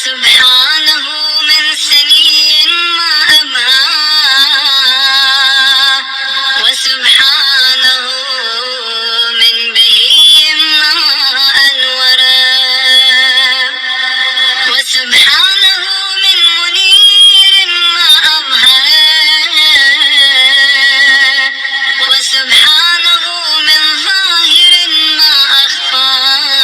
وسبحانه من سني ما أبهاه، وسبحانه من بهي ما أنوره، وسبحانه من منير ما أظهره، وسبحانه من ظاهر ما أخفاه،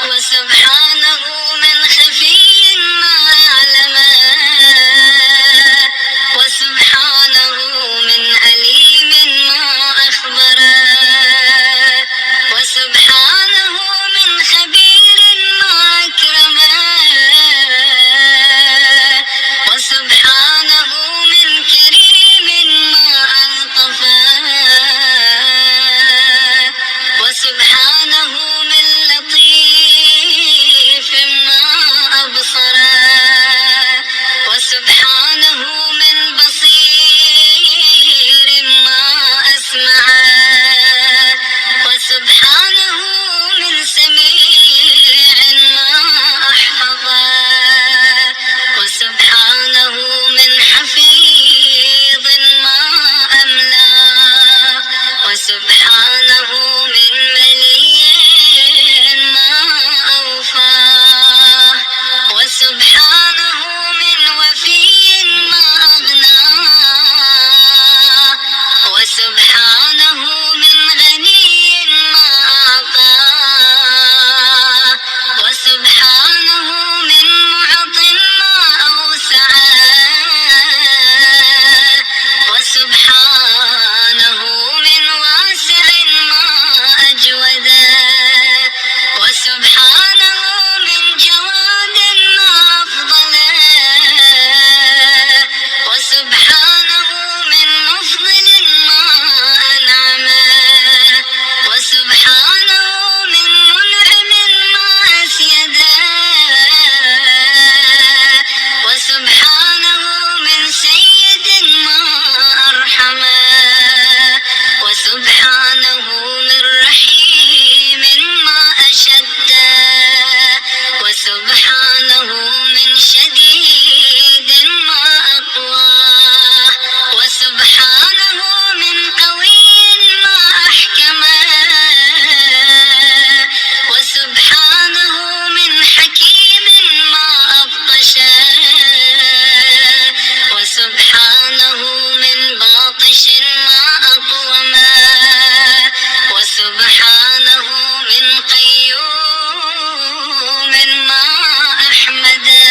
وسبحانه من خفي ما أعلمه، وسبحانه من أليم ما أخبره، وسبحانه من خبير ما أكرمه، وسبحانه من كريم ما ألطفه، وسبحانه من لطيف ما أبصره، وسبحانه من بصير ما أسمعه، وسبحانه من سميع ما أحفظه، وسبحانه من حفيظ ما أملاه، وسبحانه من ملي ما أوفاه، وسبحانه من وفي ما أغناه، وسبحانه من غني ما أعطاه، وسبحانه من معط ما أوسعه، وسبحانه من واسع ما أجوده، وسبحانه من جواد ما أفضله، وسبحانه من مفضل ما أنعمه، وسبحانه من منعم ما أسيده، وسبحانه من سيد ما أرحمه، وسبحانه من رحيم ما أشده، وسبحانه من شديد ما أقواه، وسبحانه من قوي ما أحكمه، وسبحانه من حكيم ما أبطشه، وسبحانه من باطش ما أقومه، وسبحانه من قيوم ما أحمده.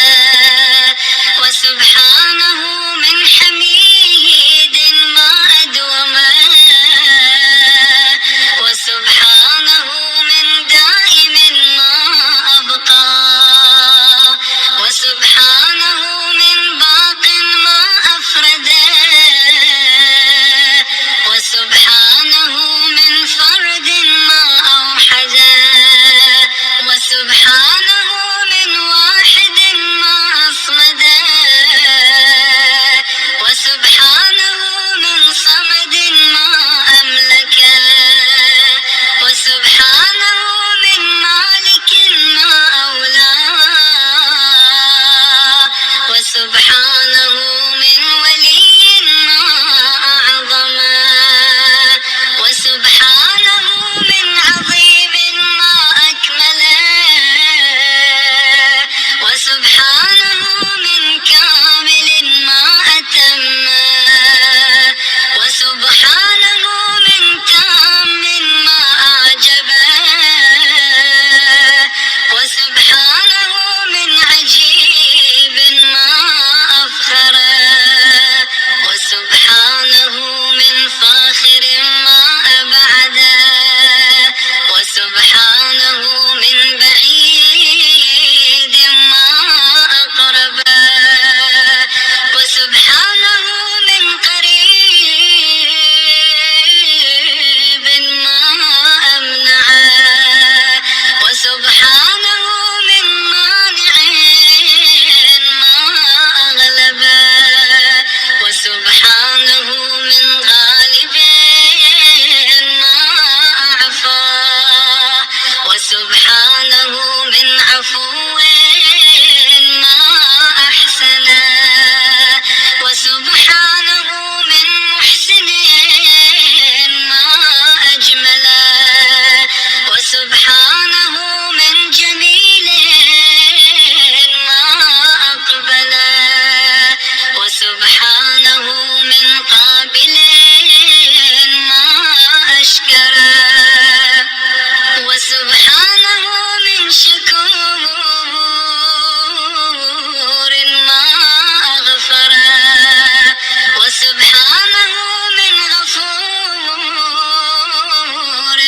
وسبحانه من غفور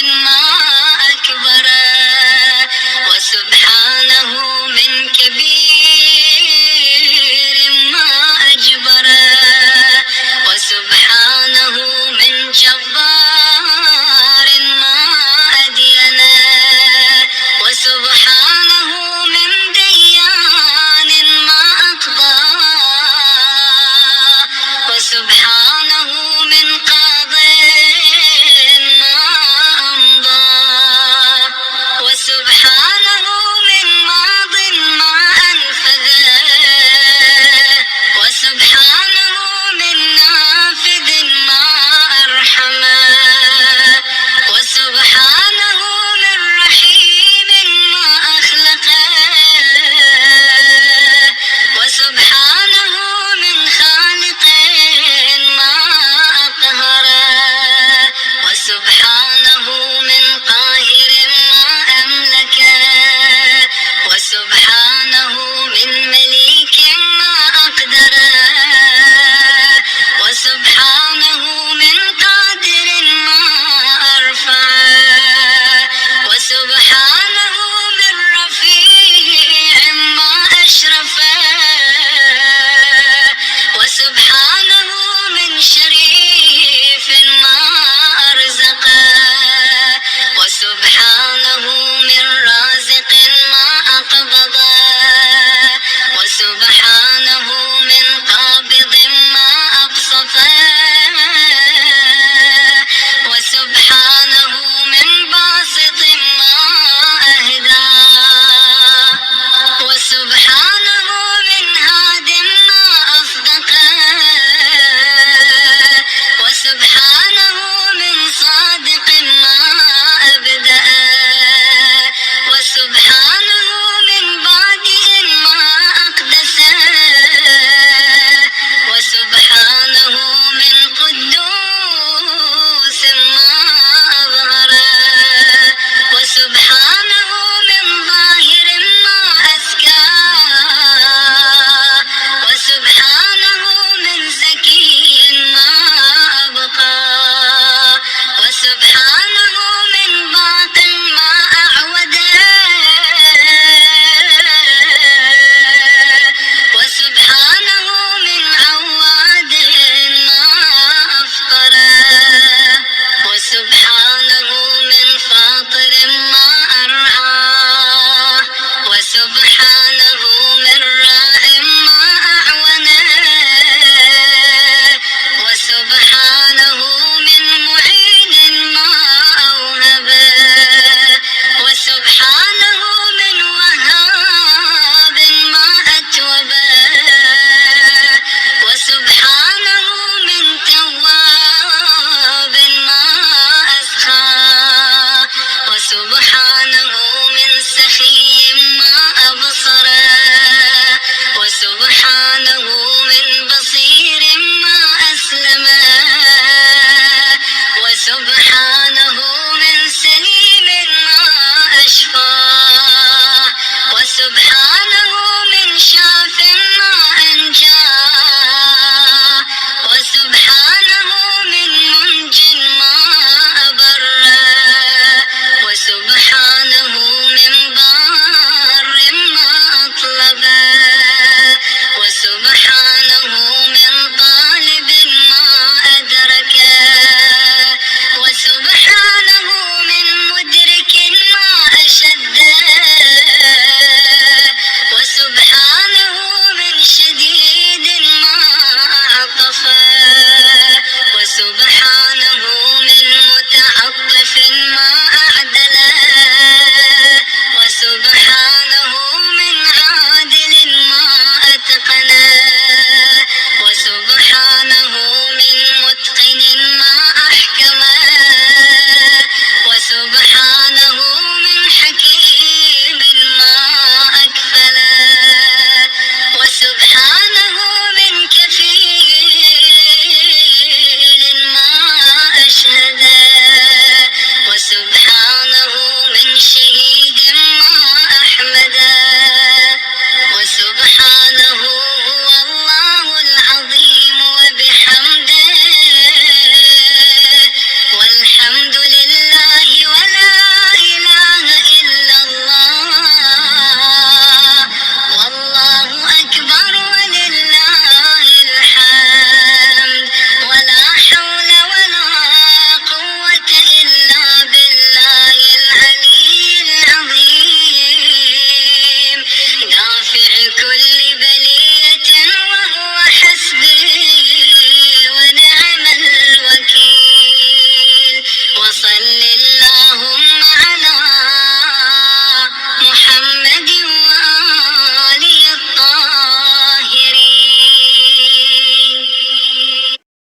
ما أكبره، وسبحانه من كبير ما أجبره، وسبحانه من جبار ما أدينه، وسبحانه من ديان ما أقضاه، وسبحانه من قاض ما أمضاه، وسبحانه من ماض ما أنفذه، وسبحانه من نافذ ما أرحمه، وسبحانه من رحيم ما أخلقه، وسبحانه من خالق ما أقهره، وسبحانه من قاهر ما أملكه، وسبحانه من مليك ما أقدره، وسبحانه من قادر ما أرفعه، وسبحانه من رفيع ما أشرفه، وسبحانه من شريف ما أرزقه، وسبحانه من رازق ما أقبضه، وسبحانه من قابض ما أبسطه، وسبحانه من باسط ما أهداه، وسبحانه من هاد ما أصدقه، وسبحانه من صادق ما أبدأه، وسبحانه من بادئ ما أقدسه، وسبحانه من قدوس ما أظهره، وسبحانه من ظاهر ما أزكاه، وسبحانه من زكي ما أبقاه، وسبحانه من باطن ما أعوده، وسبحانه من عواد ما أفطره، وسبحانه من فاطر ما أرعاه، وسبحانه من راء ما أعونه، وسبحانه من معين ما أوهبه، وسبحانه من وهاب ما أتوبه، وسبحانه من تواب ما أسخاه، وسبحانه من سخي ما أبصره، وسبحانه من بصير ما أسلمه، وسبحانه من سليم ما أشفاه، وسبحانه من شاف ما أنجاه، وسبحانه من منج ما أبره، وسبحانه من بار ما أطلبه، وسبحانه